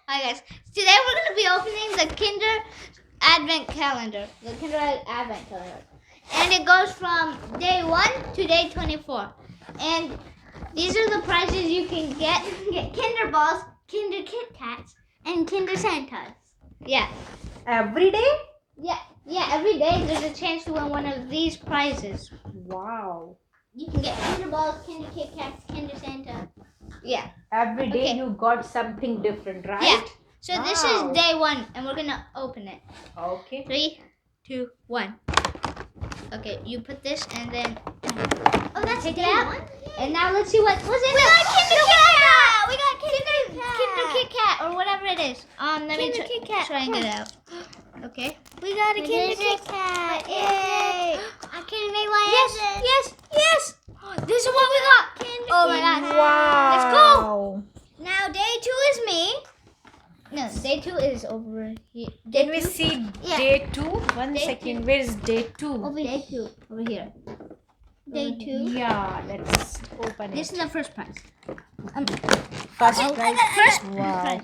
Hi guys. Today we're gonna be opening the Kinder Advent Calendar. The Kinder Advent Calendar. And it goes from day 1 to day 24. And these are the prizes you can get. You can get Kinder Balls, Kinder Kit Kats, and Kinder Santas. Yeah. Every day? Yeah, every day there's a chance to win one of these prizes. Wow. You can get Kinder Balls, Kinder Kit Kats, Kinder Santa. Yeah. Every day you got something different, right? Yeah. So this is day 1, and we're gonna open it. Okay. 3, 2, 1. Okay, you put this and then. Oh, that's take it out. And now let's see what's in it. We got Kinder Kit Kat. We got Kinder Kit Kat or whatever it is. Let me try and get it out. Okay. We got a Kinder Kit Kat. Yay! I can make one. Yes. This is what we got. Oh my God. Wow. Let's go. Now day 2 is me. No, day 2 is over here. Can we see day 2? One Day second. Where is day 2? Over day 2. Over here. Day 2. Yeah, let's open This it. is the first prize. First prize. First Wow. prize.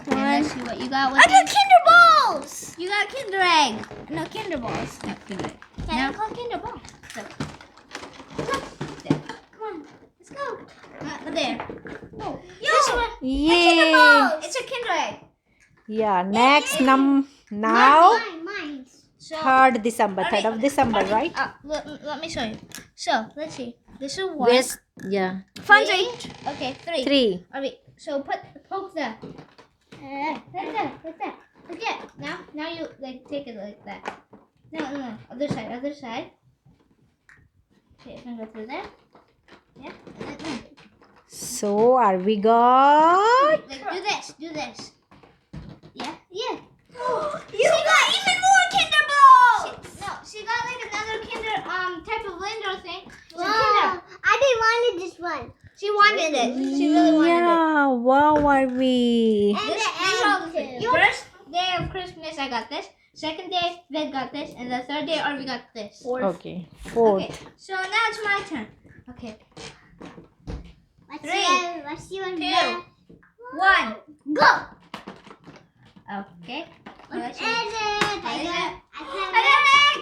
Okay, let's see what you got with I got these. Kinder Balls. You got Kinder Egg. No, Kinder Balls. No, Kinder Egg. Can Now, I call Kinder Balls? there. Come on, let's go. There. Oh, This one. Yay. It's a Kinder Egg. Yeah, next now Mine. So, 3rd December, 3rd of December, right? let me show you. So, let's see. This is 1. Where's, yeah. Fun 3. Okay, 3. 3. Alright, so poke that. Like that. Like that. Now you like take it like that. No. Other side. Okay, I'm gonna go through there. Yeah. So, are we got? Like do this. Yeah. You got even more Kinder Balls. She got like another Kinder type of Lindor thing. It's a Wow. Kinder. I didn't wanted this one. She wanted it. She really wanted it. Yeah, wow, are we? And These are all the things. First day of Christmas, I got this. Second day, Ved got this, and the third day, Arby got this. Okay, 4th. Okay, so now it's my turn. Okay, Let's 3, see one. 2, 1, Go. okay. What Let's is see. it? What is it? I I got an egg!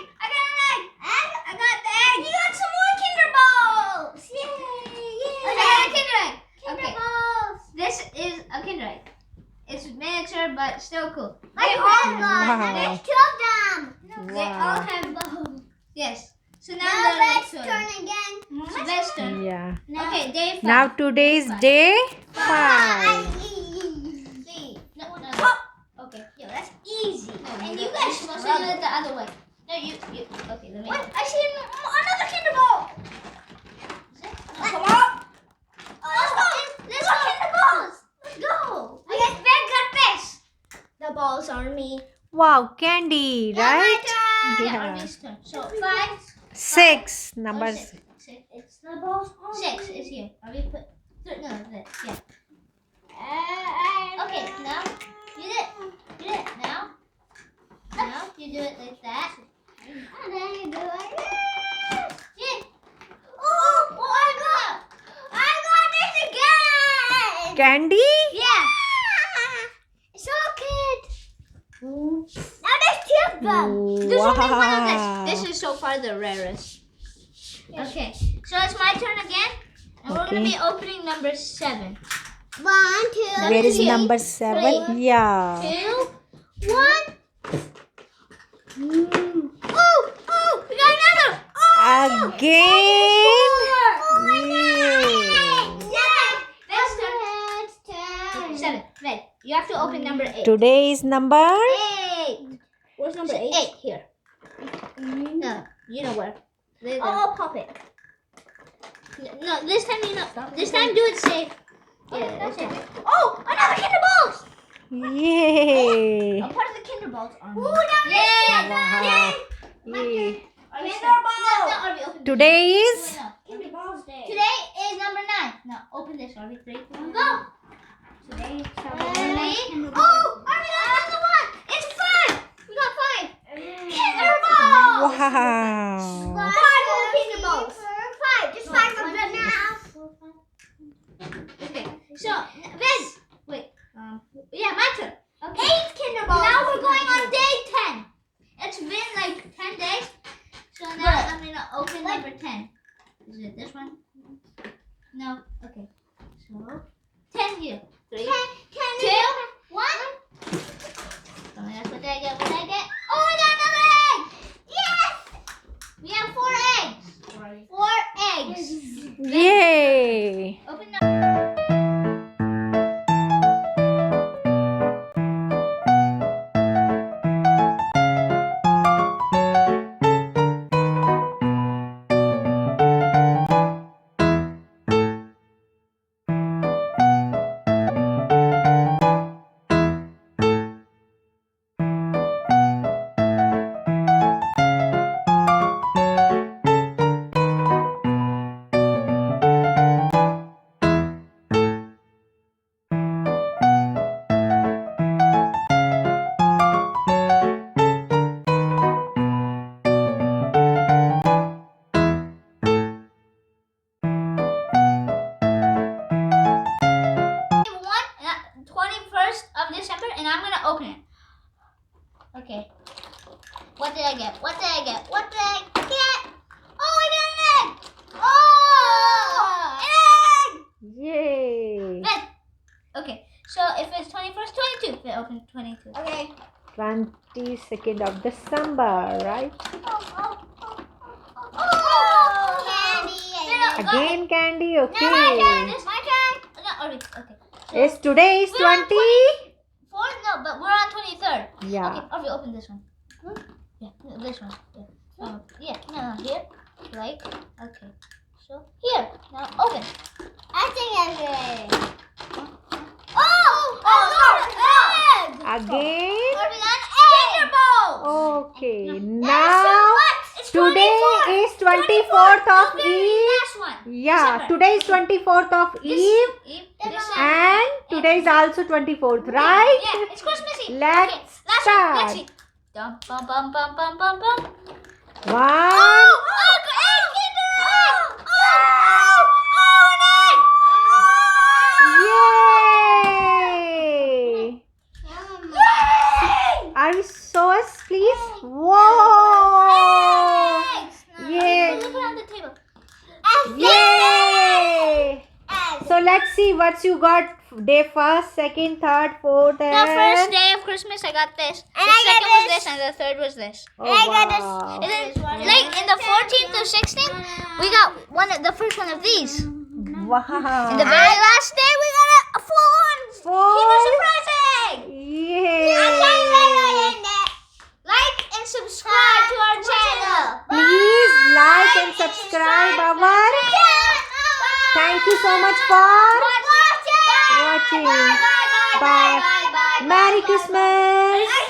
I got the egg! You got some more Kinder Balls. Yay! I got a Kinder Egg! Kinder Okay, Balls. this is a Kinder Egg. It's miniature, but still cool. Like They all all, got. There's 2 of them. they all have balls. Yes. So now Now they're like let's sort turn of. again. So let's turn. Yeah. Okay, day 5. Now today is day 5. See. No. Okay. Yo, that's easy. And you guys supposed to do it the other way. No, you. Okay, let me. What? I see another Kinder Ball. Come on. Let's go. Let's go. Kinder Balls. Let's go. Yes, Ben got this. The balls are me. Wow, candy, right? Yeah, Yeah. Arby's turn. So 5. 6 numbers. 6. It's the balls on 6 me. is here. Arby put. No, this. Yeah. Okay, now you do it. Now you do it like that. And then you do like this. Yeah. Oh, I got this again. Candy? Yeah. It's all kid. Now there's 2 of them. There's only one of Wow. this. This is so far the rarest. Okay, so it's my turn again, and we're gonna Okay. be opening number 7. 1, 2, Where is 3, number 7? Yeah. 2, 1. Oh, we got another. Again. Ved's turn. 7. Ved, you have to open number 8. Today is number 8. Where's number 8? 8 here. No, you know where. There. Oh, pop it. No, this time you know. This time do it safe. Yeah, this time. Oh, another Kinder Balls. Yay. A part of the Kinder Balls are. Ooh, now Yeah. Wow. Yay. Kinder Balls. Today is Kinder Balls Day. Today is number 9. Now open this, Arby. 3, 2, 1, go. Today is number 9. Oh, Arby got another one. It's 5. We got 5. Kinder Balls. wow. 5 Kinder Balls. 5. Just 5 of them now. Okay. So, Ved. Wait. Yeah. Okay. What did I get? What did I get? What did I get? Oh, I got an egg! Oh! An egg! Yay! Red. Okay. So if it's 21st, 22. We open 22. Okay. 22nd of December, right? Oh! Candy. Again candy, My okay. turn. No, okay. Yes, today is We're on 20. 4? No, but we're on 23rd. Yeah. Okay, Arby, open this one. Yeah, no, this one. Yeah. No, here. Like, okay. So, here. Now, open. I think I'm ready. Oh! Egg! Again. Arby, an egg! Bowl! Okay. So Now, what? It's today 24. is 24th of The very Eve. last one. Yeah, December. today is 24th of Eve. December. And today is also 24th, right? Yeah, it's Christmas Eve. Let's okay, last start. one. Let's see. Dum bum bum bum bum bum bum. One. Oh, egg! Kinder egg! Yay! Are you so please? Whoa! Yay! Look around the table. Yay! So let's see what you got. Day first, second, third, fourth, The and first day of Christmas, I got this. The I got second was this. this, and the third was this. Oh, I got this. wow. And then, like in the 14th to 16th, we got the first one of these. Wow. And the very last day, we got a full on Kinder surprise egg. Yay! Like and subscribe to our channel. Please like and subscribe our. Thank you so much for watching. Bye. Merry Christmas.